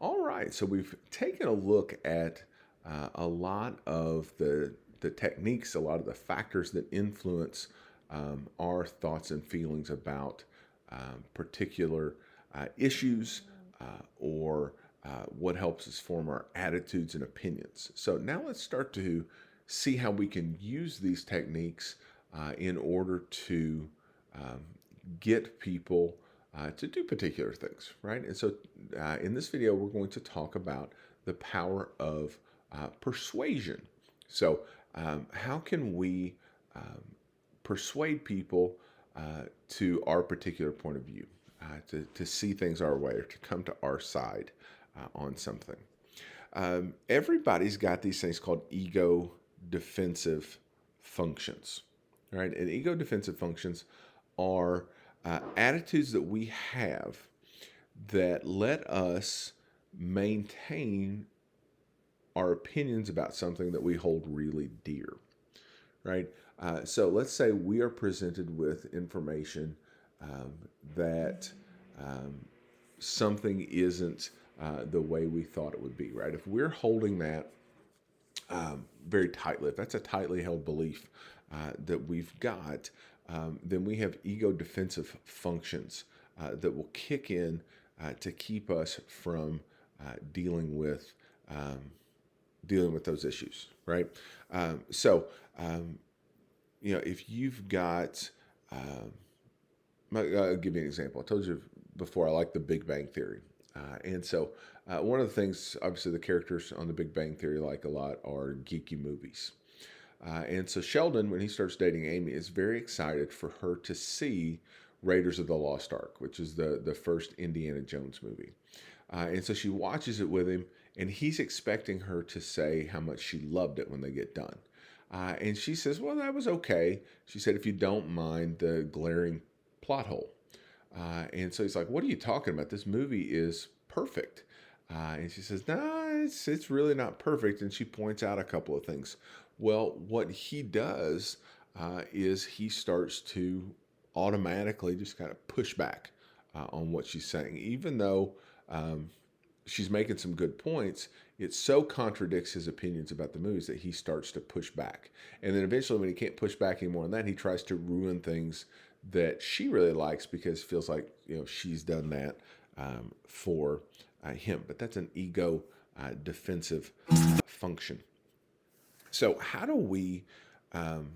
All right, so we've taken a look at a lot of the techniques, a lot of the factors that influence our thoughts and feelings about particular issues or what helps us form our attitudes and opinions. So now let's start to see how we can use these techniques in order to um, get people to do particular things, right? And so in this video, we're going to talk about the power of persuasion. So, how can we persuade people to our particular point of view, to see things our way, or to come to our side on something? Everybody's got these things called ego defensive functions, right? And ego defensive functions are attitudes that we have that let us maintain our opinions about something that we hold really dear, right? So let's say we are presented with information um, that um, something isn't the way we thought it would be, right? If we're holding that very tightly, if that's a tightly held belief that we've got, then we have ego defensive functions that will kick in to keep us from dealing with um, dealing with those issues, right? So, if you've got, I'll give you an example. I told you before I like the Big Bang Theory, and so one of the things, obviously, the characters on the Big Bang Theory like a lot are geeky movies. And so Sheldon, when he starts dating Amy, is very excited for her to see Raiders of the Lost Ark, which is the first Indiana Jones movie. And so she watches it with him, and he's expecting her to say how much she loved it when they get done. And she says, "Well, that was okay." She said, "If you don't mind the glaring plot hole." And so he's like, "What are you talking about? This movie is perfect." And she says, "No, it's really not perfect." And she points out a couple of things. Well, what he does is he starts to automatically just kind of push back on what she's saying, even though um, she's making some good points. It so contradicts his opinions about the movies that he starts to push back. And then eventually, when he can't push back anymore on that, he tries to ruin things that she really likes because it feels like she's done that for him. But that's an ego defensive function. So um,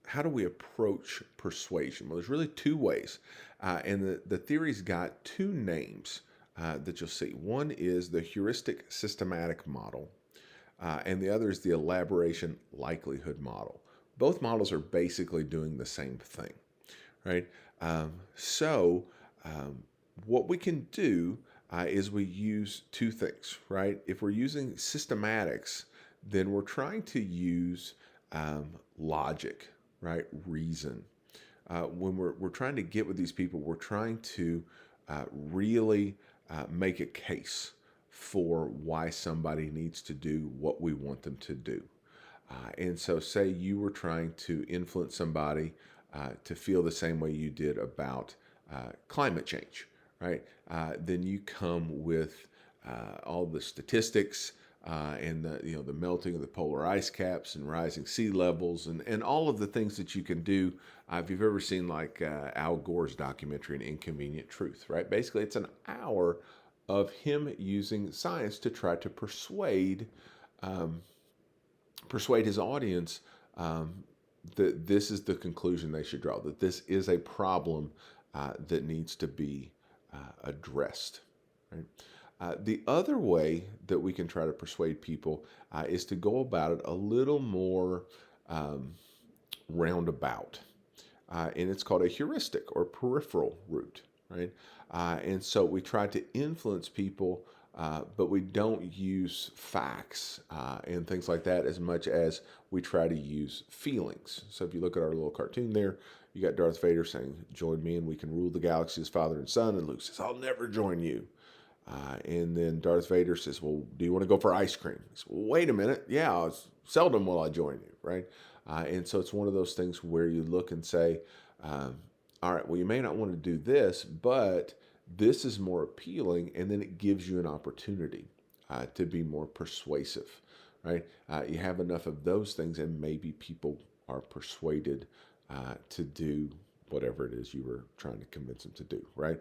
how do we approach persuasion? Well, there's really two ways, and the theory's got two names that you'll see. One is the heuristic systematic model, and the other is the elaboration likelihood model. Both models are basically doing the same thing, right? So, what we can do is we use two things, right? If we're using systematics, then we're trying to use logic, right? Reason. When we're trying to get with these people, we're trying to really make a case for why somebody needs to do what we want them to do. And so, say you were trying to influence somebody to feel the same way you did about climate change, right? Then you come with all the statistics and the melting of the polar ice caps and rising sea levels and all of the things that you can do. If you've ever seen like Al Gore's documentary, An Inconvenient Truth, right? Basically, it's an hour of him using science to try to um, persuade his audience that this is the conclusion they should draw, that this is a problem that needs to be addressed. Right? The other way that we can try to persuade people is to go about it a little more roundabout. And it's called a heuristic or peripheral route, right? And so we try to influence people, but we don't use facts and things like that as much as we try to use feelings. So if you look at our little cartoon there, you got Darth Vader saying, "Join me and we can rule the galaxy as father and son." And Luke says, "I'll never join you." And then Darth Vader says, "Well, do you want to go for ice cream?" He says, "Well, wait a minute. Yeah, seldom will I join you," right? And so it's one of those things where you look and say, all right, well, you may not want to do this, but This is more appealing, and then it gives you an opportunity to be more persuasive, right? You have enough of those things, and maybe people are persuaded to do whatever it is you were trying to convince them to do, right?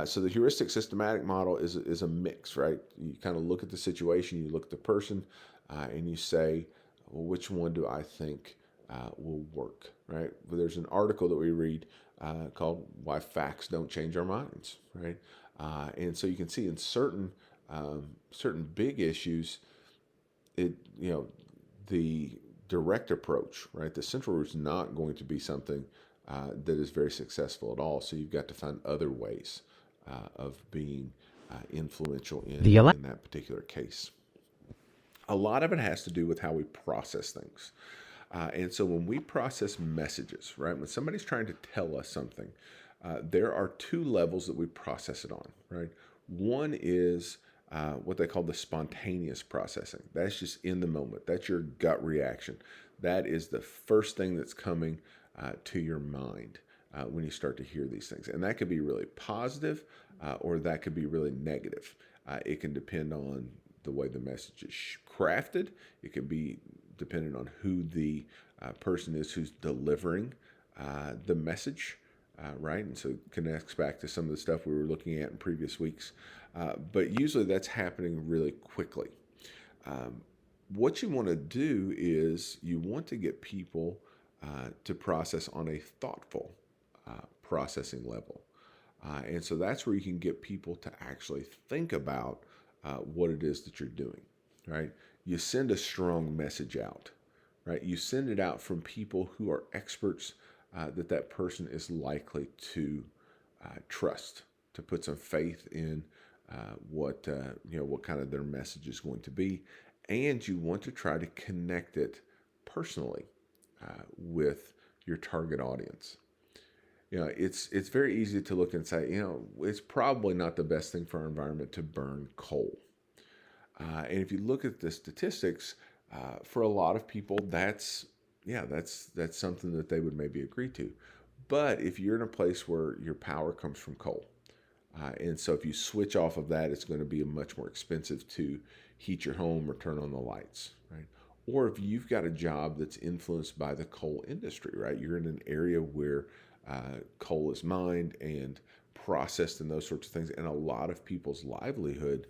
So the heuristic systematic model is a mix, right? You kind of look at the situation, you look at the person, and you say, well, which one do I think will work, right? Well, there's an article that we read called "Why Facts Don't Change Our Minds," right? And so you can see in certain big issues, it the direct approach, right? The central route is not going to be something that is very successful at all. So you've got to find other ways of being influential in that particular case. A lot of it has to do with how we process things. And so when we process messages, right, when somebody's trying to tell us something, there are two levels that we process it on, right? One is what they call the spontaneous processing. That's just in the moment. That's your gut reaction. That is the first thing that's coming to your mind when you start to hear these things. And that could be really positive or that could be really negative. It can depend on the way the message is crafted. It can be dependent on who the person is who's delivering the message, right? And so it connects back to some of the stuff we were looking at in previous weeks. But usually that's happening really quickly. What you want to do is you want to get people to process on a thoughtful processing level. And so that's where you can get people to actually think about what it is that you're doing, right? You send a strong message out, right? You send it out from people who are experts that person is likely to trust, to put some faith in what kind of their message is going to be, and you want to try to connect it personally with your target audience. It's very easy to look and say, it's probably not the best thing for our environment to burn coal. And if you look at the statistics, for a lot of people, that's something that they would maybe agree to. But if you're in a place where your power comes from coal, and so if you switch off of that, it's going to be much more expensive to heat your home or turn on the lights, right? Or if you've got a job that's influenced by the coal industry, right? You're in an area where coal is mined and processed and those sorts of things, and a lot of people's livelihood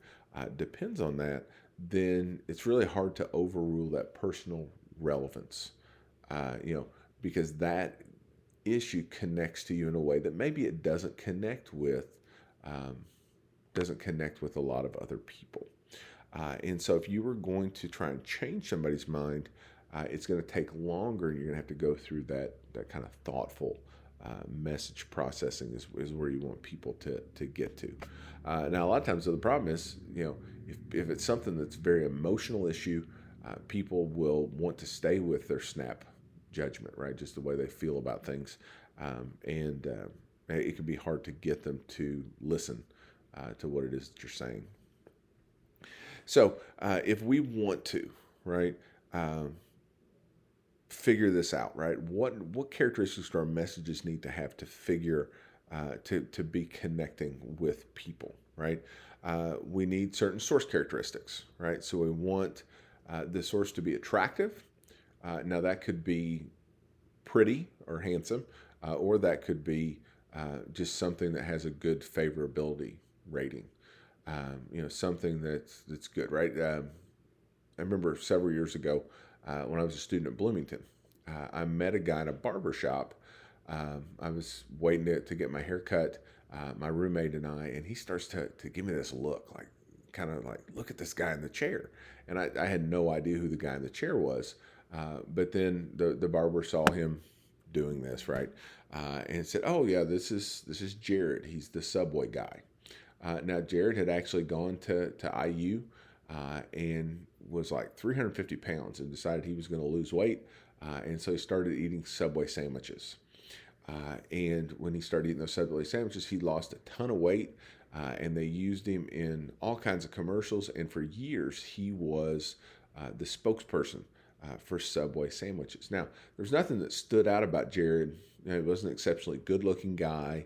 depends on that, then it's really hard to overrule that personal relevance, because that issue connects to you in a way that maybe it doesn't connect with a lot of other people. And so if you were going to try and change somebody's mind, it's going to take longer. You're going to have to go through that kind of thoughtful message processing is where you want people to get to. Now, a lot of times, the problem is, if it's something that's a very emotional issue, people will want to stay with their snap judgment, right? Just the way they feel about things. And it can be hard to get them to listen to what it is that you're saying. So if we want to, right, figure this out, right? What characteristics do our messages need to have to figure to be connecting with people, right? We need certain source characteristics, right? So we want the source to be attractive. Now that could be pretty or handsome, or that could be just something that has a good favorability rating. Something that's good, right? I remember several years ago when I was a student at Bloomington, I met a guy in a barber shop. I was waiting to get my hair cut, my roommate and and he starts to give me this look, like kind of like, look at this guy in the chair. And I had no idea who the guy in the chair was. But then the barber saw him doing this, right? And said, oh yeah, this is Jared. He's the Subway guy. Now Jared had actually gone to IU and was like 350 pounds and decided he was going to lose weight. And so he started eating Subway sandwiches. And when he started eating those Subway sandwiches, he lost a ton of weight. And they used him in all kinds of commercials. And for years, he was the spokesperson for Subway sandwiches. Now, there's nothing that stood out about Jared. He wasn't an exceptionally good-looking guy.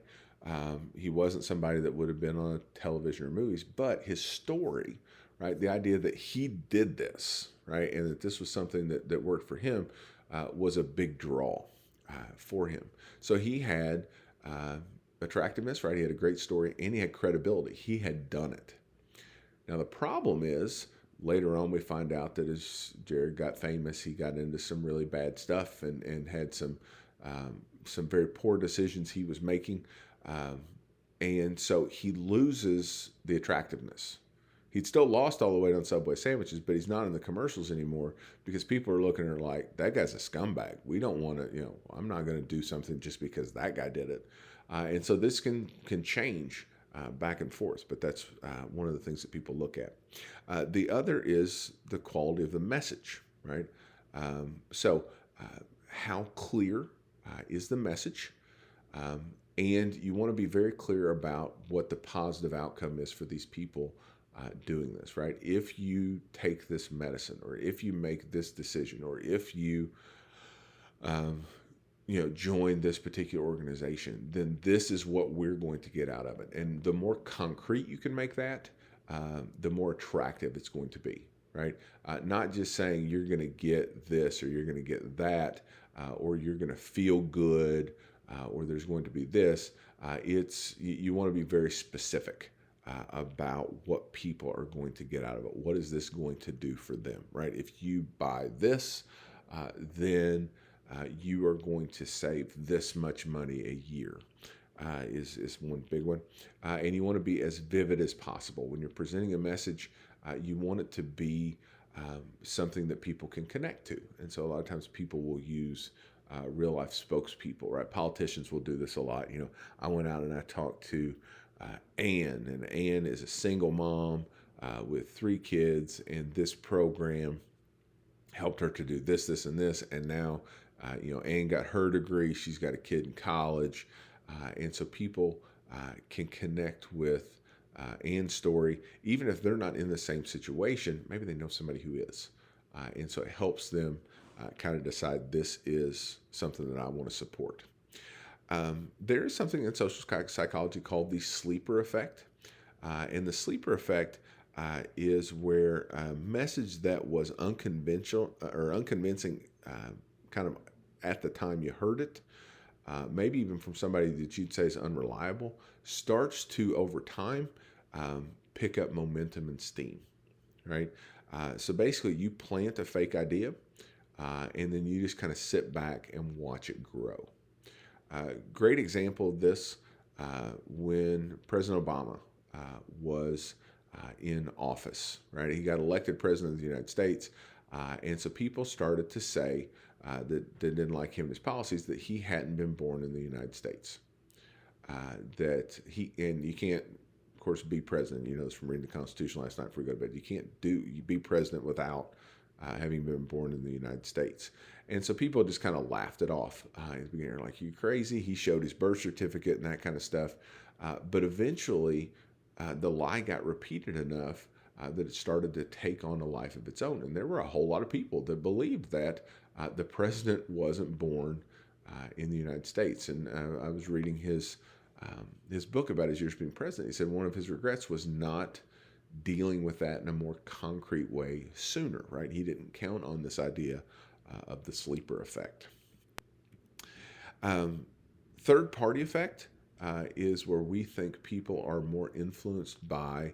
He wasn't somebody that would have been on television or movies, but his story, right? The idea that he did this, right? And that this was something that worked for him was a big draw for him. So he had uh, attractiveness, right? He had a great story and he had credibility. He had done it. Now, the problem is later on we find out that as Jared got famous, he got into some really bad stuff and had some very poor decisions he was making. Um, and so he loses the attractiveness. He'd still lost all the weight on Subway sandwiches, but he's not in the commercials anymore because people are looking at her like, that guy's a scumbag. We don't want to, I'm not going to do something just because that guy did it. And so this can change back and forth, but that's one of the things that people look at. The other is the quality of the message, right? So how clear is the message? And you want to be very clear about what the positive outcome is for these people doing this, right? If you take this medicine, or if you make this decision, or if you, join this particular organization, then this is what we're going to get out of it. And the more concrete you can make that, the more attractive it's going to be, right? Not just saying you're going to get this or you're going to get that, or you're going to feel good, or there's going to be this. You want to be very specific about what people are going to get out of it. What is this going to do for them, right? If you buy this, then you are going to save this much money a year. Is one big one. And you want to be as vivid as possible. When you're presenting a message, you want it to be something that people can connect to. And so a lot of times people will use real life spokespeople, right? Politicians will do this a lot. I went out and I talked to Ann, and Ann is a single mom with 3 kids, and this program helped her to do this, this, and this. And now, Ann got her degree. She's got a kid in college. And so people can connect with Ann's story, even if they're not in the same situation. Maybe they know somebody who is. And so it helps them kind of decide this is something that I want to support. There is something in social psychology called the sleeper effect. And the sleeper effect is where a message that was unconventional or unconvincing kind of at the time you heard it, maybe even from somebody that you'd say is unreliable, starts to, over time, pick up momentum and steam, right? So basically, you plant a fake idea, and then you just kind of sit back and watch it grow. Great example of this when President Obama was in office, right? He got elected president of the United States, and so people started to say that they didn't like him and his policies, that he hadn't been born in the United States. And you can't, of course, be president. You know this from reading the Constitution last night before we go to bed. You can't be president without having been born in the United States. And so people just kind of laughed it off in the beginning, like, you crazy? He showed his birth certificate and that kind of stuff. But eventually, the lie got repeated enough that it started to take on a life of its own. And there were a whole lot of people that believed that the president wasn't born in the United States. And I was reading his book about his years being president. He said one of his regrets was not dealing with that in a more concrete way sooner, right? He didn't count on this idea of the sleeper effect. Third party effect is where we think people are more influenced by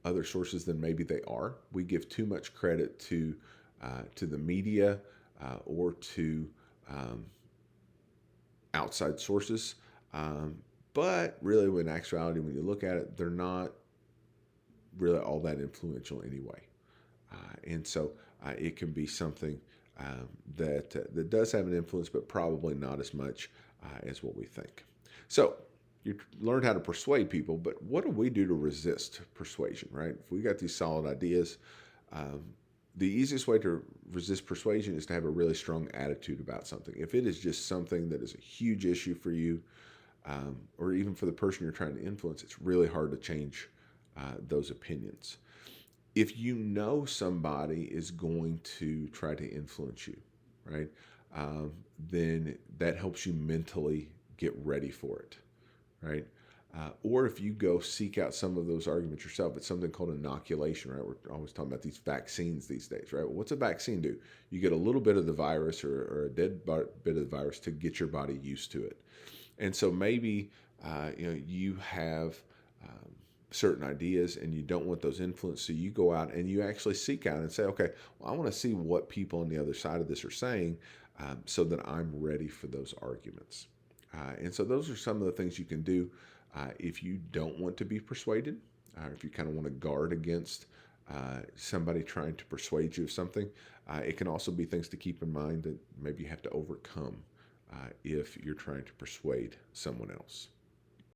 other sources than maybe they are. We give too much credit to the media or to outside sources. But really, in actuality, when you look at it, they're not really all that influential anyway. And so it can be something that does have an influence, but probably not as much as what we think. So you learned how to persuade people, but what do we do to resist persuasion, right? If we got these solid ideas, the easiest way to resist persuasion is to have a really strong attitude about something. If it is just something that is a huge issue for you, or even for the person you're trying to influence, it's really hard to change those opinions. If you know somebody is going to try to influence you, right, then that helps you mentally get ready for it, right? Or if you go seek out some of those arguments yourself, it's something called inoculation, right? We're always talking about these vaccines these days, right? Well, what's a vaccine do? You get a little bit of the virus or a dead bit of the virus to get your body used to it. And so maybe you have certain ideas and you don't want those influence, so you go out and you actually seek out and say, okay, well, I want to see what people on the other side of this are saying, so that I'm ready for those arguments. And so those are some of the things you can do if you don't want to be persuaded, if you kind of want to guard against somebody trying to persuade you of something. It can also be things to keep in mind that maybe you have to overcome if you're trying to persuade someone else.